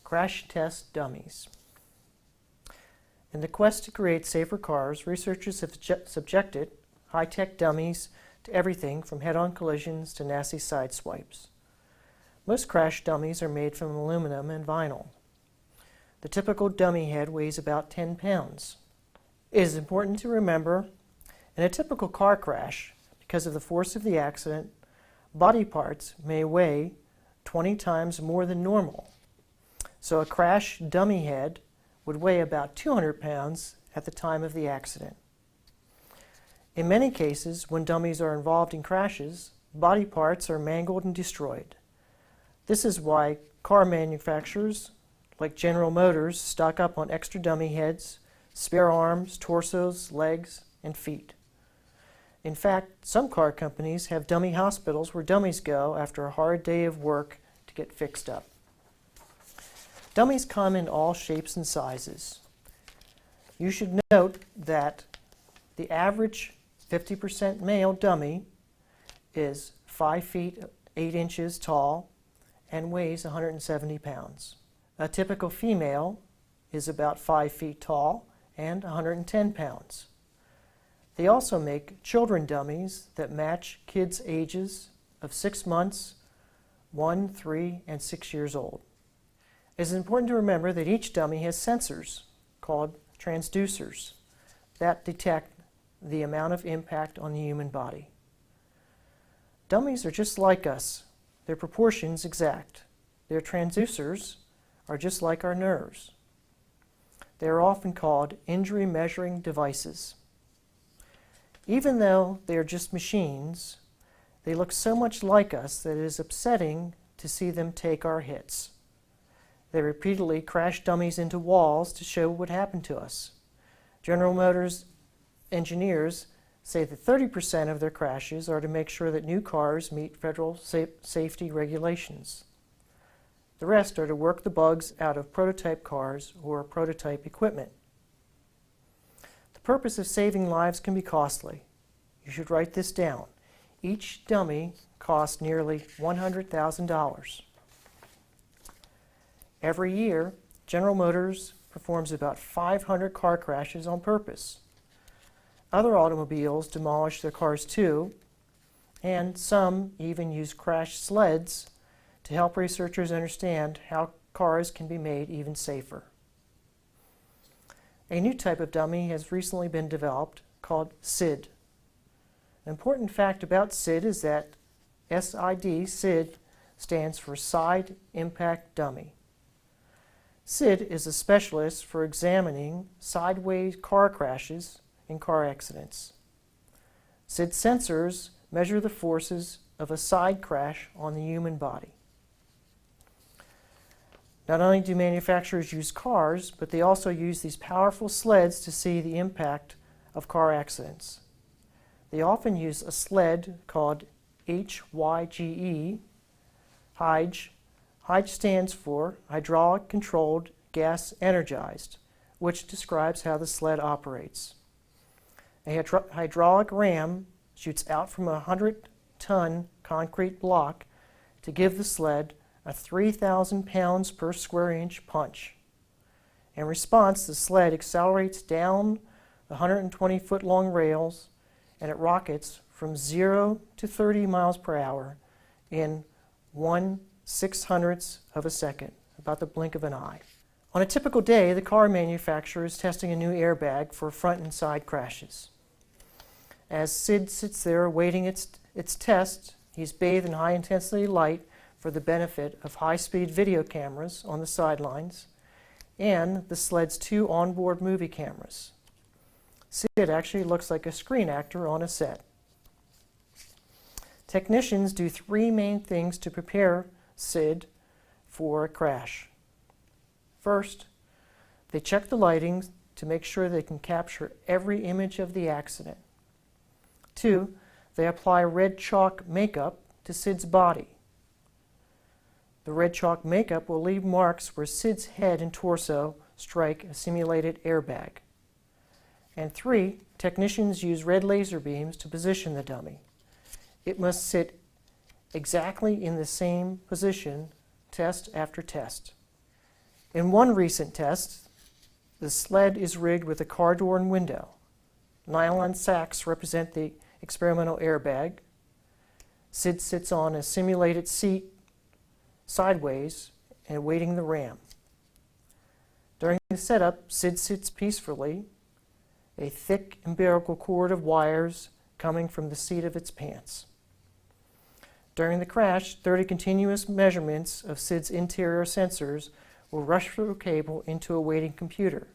Crash test dummies. In the quest to create safer cars, researchers have subjected high-tech dummies to everything from head-on collisions to nasty side swipes. Most crash dummies are made from aluminum and vinyl. The typical dummy head weighs about 10 pounds. It is important to remember, in a typical car crash, because of the force of the accident, body parts may weigh 20 times more than normal. So a crash dummy head would weigh about 200 pounds at the time of the accident. In many cases, when dummies are involved in crashes, body parts are mangled and destroyed. This is why car manufacturers, like General Motors, stock up on extra dummy heads, spare arms, torsos, legs, and feet. In fact, some car companies have dummy hospitals where dummies go after a hard day of work to get fixed up. Dummies come in all shapes and sizes. You should note that the average 50% male dummy is 5 feet 8 inches tall and weighs 170 pounds. A typical female is about 5 feet tall and 110 pounds. They also make children dummies that match kids' ages of 6 months, 1, 3, and 6 years old. It is important to remember that each dummy has sensors, called transducers, that detect the amount of impact on the human body. Dummies are just like us. Their proportions exact. Their transducers are just like our nerves. They are often called injury measuring devices. Even though they are just machines, they look so much like us that it is upsetting to see them take our hits. They repeatedly crash dummies into walls to show what happened to us. General Motors engineers say that 30% of their crashes are to make sure that new cars meet federal safety regulations. The rest are to work the bugs out of prototype cars or prototype equipment. The purpose of saving lives can be costly. You should write this down. Each dummy costs nearly $100,000. Every year, General Motors performs about 500 car crashes on purpose. Other automobiles demolish their cars too, and some even use crash sleds to help researchers understand how cars can be made even safer. A new type of dummy has recently been developed called SID. An important fact about SID is that SID stands for Side Impact Dummy. SID is a specialist for examining sideways car crashes and car accidents. SID sensors measure the forces of a side crash on the human body. Not only do manufacturers use cars, but they also use these powerful sleds to see the impact of car accidents. They often use a sled called HYGE. HYGE stands for Hydraulic Controlled Gas Energized, which describes how the sled operates. A hydraulic ram shoots out from a 100-ton concrete block to give the sled a 3,000 pounds per square inch punch. In response, the sled accelerates down the 120-foot long rails and it rockets from 0 to 30 miles per hour in 1/600th of a second, about the blink of an eye. On a typical day, the car manufacturer is testing a new airbag for front and side crashes. As SID sits there awaiting its test, he's bathed in high-intensity light for the benefit of high-speed video cameras on the sidelines and the sled's 2 onboard movie cameras. SID actually looks like a screen actor on a set. Technicians do 3 main things to prepare SID for a crash. First, they check the lighting to make sure they can capture every image of the accident. 2, they apply red chalk makeup to SID's body. the red chalk makeup will leave marks where Sid's head and torso strike a simulated airbag. And 3, technicians use red laser beams to position the dummy. It must sit exactly in the same position, test after test. In one recent test, the sled is rigged with a car door and window. Nylon sacks represent the experimental airbag. Sid sits on a simulated seat sideways and awaiting the ram. During the setup, Sid sits peacefully, a thick umbilical cord of wires coming from the seat of its pants. During the crash, 30 continuous measurements of Sid's interior sensors will rush through a cable into a waiting computer.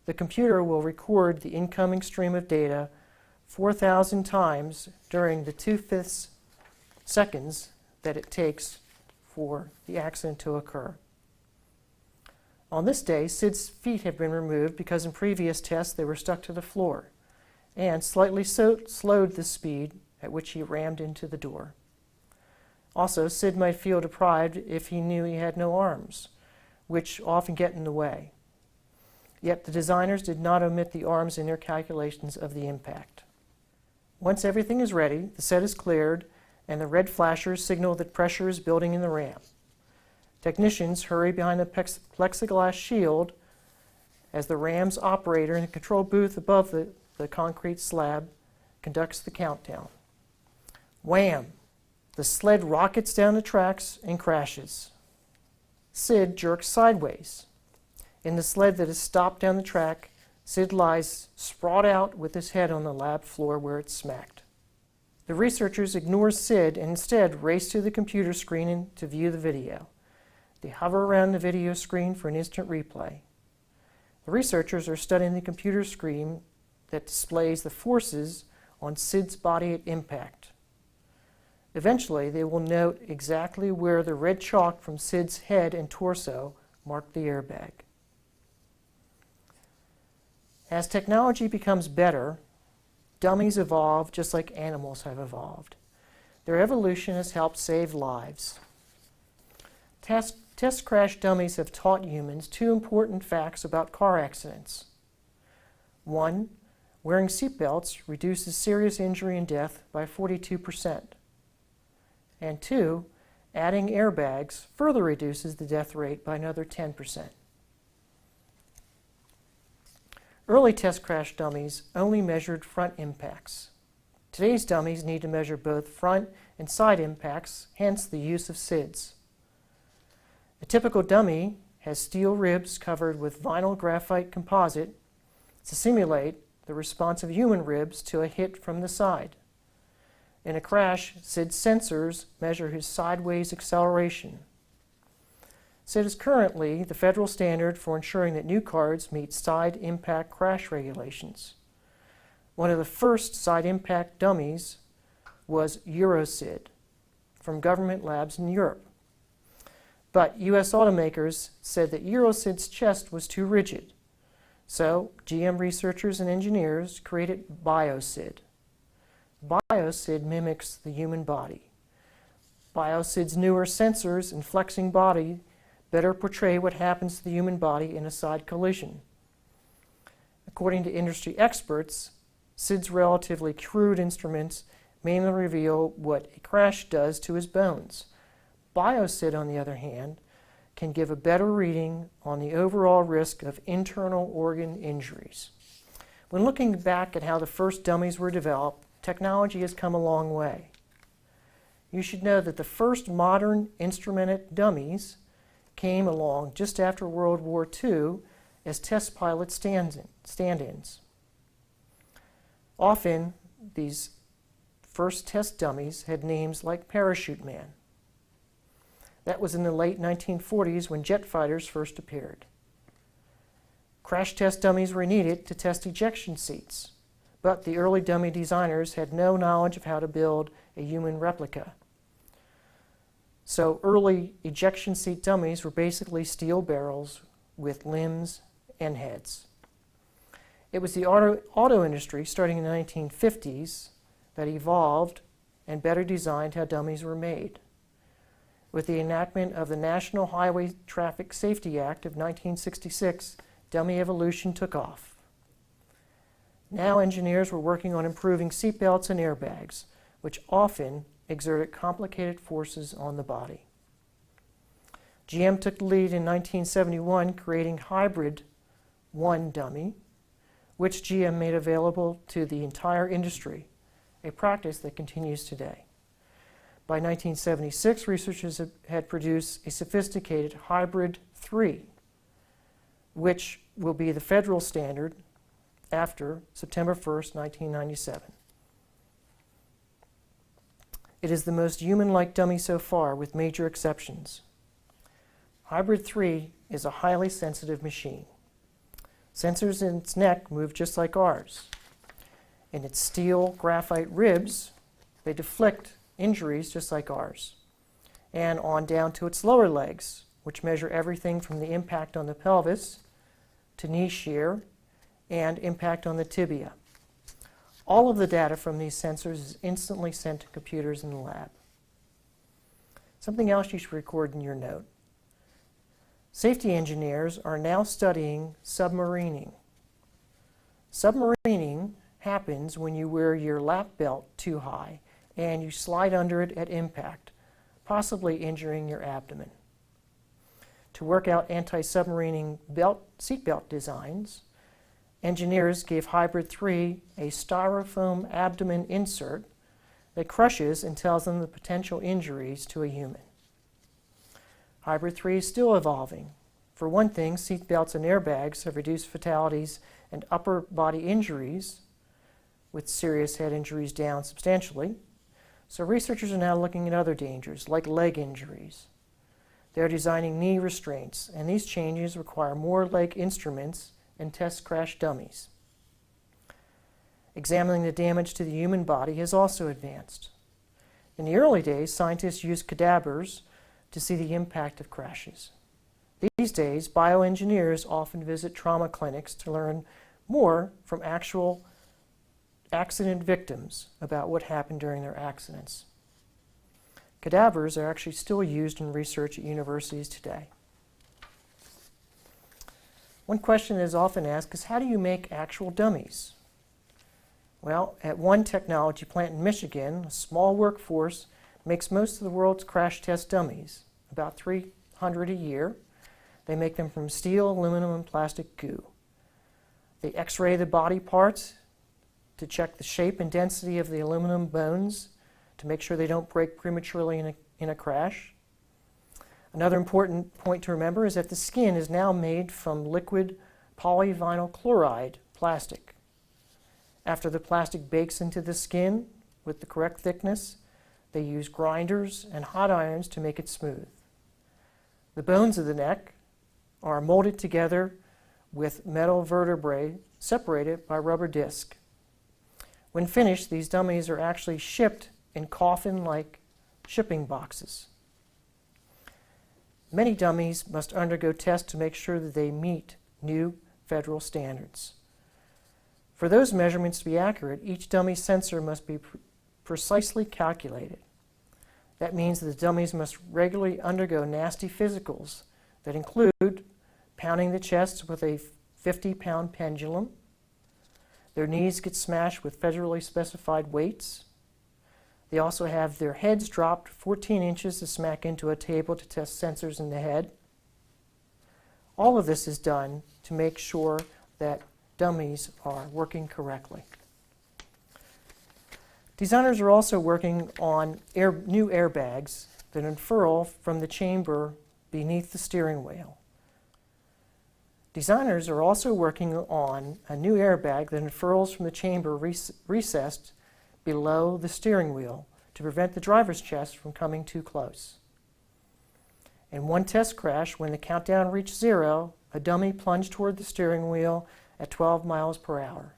The computer will record the incoming stream of data 4,000 times during the 2/5 seconds that it takes for the accident to occur. On this day, Sid's feet have been removed because in previous tests they were stuck to the floor and slightly slowed the speed at which he rammed into the door. Also, Sid might feel deprived if he knew he had no arms, which often get in the way. Yet the designers did not omit the arms in their calculations of the impact. Once everything is ready, the set is cleared, and the red flashers signal that pressure is building in the ram. Technicians hurry behind the plexiglass shield as the ram's operator in the control booth above the concrete slab conducts the countdown. Wham! The sled rockets down the tracks and crashes. Sid jerks sideways. In the sled that is stopped down the track, Sid lies sprawled out with his head on the lab floor where it smacked. The researchers ignore Sid and instead race to the computer screen to view the video. They hover around the video screen for an instant replay. The researchers are studying the computer screen that displays the forces on Sid's body at impact. Eventually, they will note exactly where the red chalk from Sid's head and torso marked the airbag. As technology becomes better, dummies evolve just like animals have evolved. Their evolution has helped save lives. Test crash dummies have taught humans 2 important facts about car accidents. 1, wearing seatbelts reduces serious injury and death by 42%. And 2, adding airbags further reduces the death rate by another 10%. Early test crash dummies only measured front impacts. Today's dummies need to measure both front and side impacts, hence the use of SIDS. A typical dummy has steel ribs covered with vinyl graphite composite to simulate the response of human ribs to a hit from the side. In a crash, SID's sensors measure his sideways acceleration. SID is currently the federal standard for ensuring that new cars meet side impact crash regulations. One of the first side impact dummies was EuroSID from government labs in Europe. But U.S. automakers said that EuroSID's chest was too rigid. So GM researchers and engineers created BioSID. BioSID mimics the human body. BioSID's newer sensors and flexing body better portray what happens to the human body in a side collision. According to industry experts, SID's relatively crude instruments mainly reveal what a crash does to his bones. BioSID, on the other hand, can give a better reading on the overall risk of internal organ injuries. When looking back at how the first dummies were developed, technology has come a long way. You should know that the first modern instrumented dummies came along just after World War II as test pilot stand-ins. Often, these first test dummies had names like Parachute Man. That was in the late 1940s when jet fighters first appeared. Crash test dummies were needed to test ejection seats, but the early dummy designers had no knowledge of how to build a human replica. So early ejection seat dummies were basically steel barrels with limbs and heads. It was the auto industry, starting in the 1950s, that evolved and better designed how dummies were made. With the enactment of the National Highway Traffic Safety Act of 1966, dummy evolution took off. Now engineers were working on improving seatbelts and airbags, which often exerted complicated forces on the body. GM took the lead in 1971, creating Hybrid 1 dummy, which GM made available to the entire industry, a practice that continues today. By 1976, researchers had produced a sophisticated Hybrid 3, which will be the federal standard after September 1st, 1997. It is the most human-like dummy so far, with major exceptions. Hybrid 3 is a highly sensitive machine. Sensors in its neck move just like ours. In its steel graphite ribs, they deflect injuries just like ours. And on down to its lower legs, which measure everything from the impact on the pelvis to knee shear and impact on the tibia. All of the data from these sensors is instantly sent to computers in the lab. Something else you should record in your note. Safety engineers are now studying submarining. Submarining happens when you wear your lap belt too high and you slide under it at impact, possibly injuring your abdomen. To work out anti-submarining seatbelt designs, engineers gave Hybrid 3 a styrofoam abdomen insert that crushes and tells them the potential injuries to a human. Hybrid 3 is still evolving. For one thing, seatbelts and airbags have reduced fatalities and upper body injuries, with serious head injuries down substantially. So researchers are now looking at other dangers, like leg injuries. They're designing knee restraints, and these changes require more leg instruments and test crash dummies. Examining the damage to the human body has also advanced. In the early days, scientists used cadavers to see the impact of crashes. These days, bioengineers often visit trauma clinics to learn more from actual accident victims about what happened during their accidents. Cadavers are actually still used in research at universities today. One question that is often asked is, how do you make actual dummies? Well, at one technology plant in Michigan, a small workforce makes most of the world's crash test dummies, about 300 a year. They make them from steel, aluminum, and plastic goo. They x-ray the body parts to check the shape and density of the aluminum bones to make sure they don't break prematurely in a crash. Another important point to remember is that the skin is now made from liquid polyvinyl chloride plastic. After the plastic bakes into the skin with the correct thickness, they use grinders and hot irons to make it smooth. The bones of the neck are molded together with metal vertebrae separated by rubber disc. When finished, these dummies are actually shipped in coffin-like shipping boxes. Many dummies must undergo tests to make sure that they meet new federal standards. For those measurements to be accurate, each dummy sensor must be precisely calculated. That means that the dummies must regularly undergo nasty physicals that include pounding the chest with a 50-pound pendulum. Their knees get smashed with federally specified weights. They also have their heads dropped 14 inches to smack into a table to test sensors in the head. All of this is done to make sure that dummies are working correctly. Designers are also working on new airbags that unfurl from the chamber beneath the steering wheel. Designers are also working on a new airbag that unfurls from the chamber recessed below the steering wheel to prevent the driver's chest from coming too close. In one test crash, when the countdown reached 0, a dummy plunged toward the steering wheel at 12 miles per hour.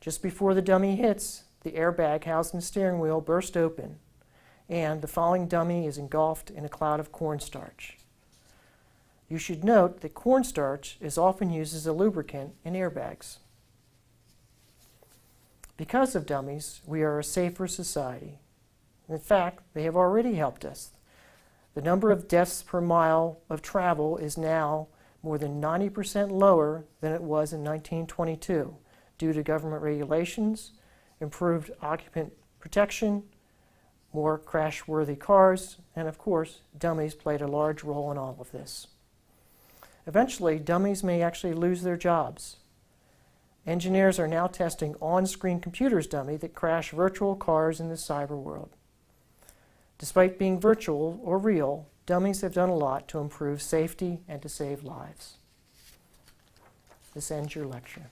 Just before the dummy hits, the airbag housed in the steering wheel burst open, and the falling dummy is engulfed in a cloud of cornstarch. You should note that cornstarch is often used as a lubricant in airbags. Because of dummies, we are a safer society. In fact, they have already helped us. The number of deaths per mile of travel is now more than 90% lower than it was in 1922 due to government regulations, improved occupant protection, more crash-worthy cars, and of course, dummies played a large role in all of this. Eventually, dummies may actually lose their jobs. Engineers are now testing on-screen computers dummy that crash virtual cars in the cyber world. Despite being virtual or real, dummies have done a lot to improve safety and to save lives. This ends your lecture.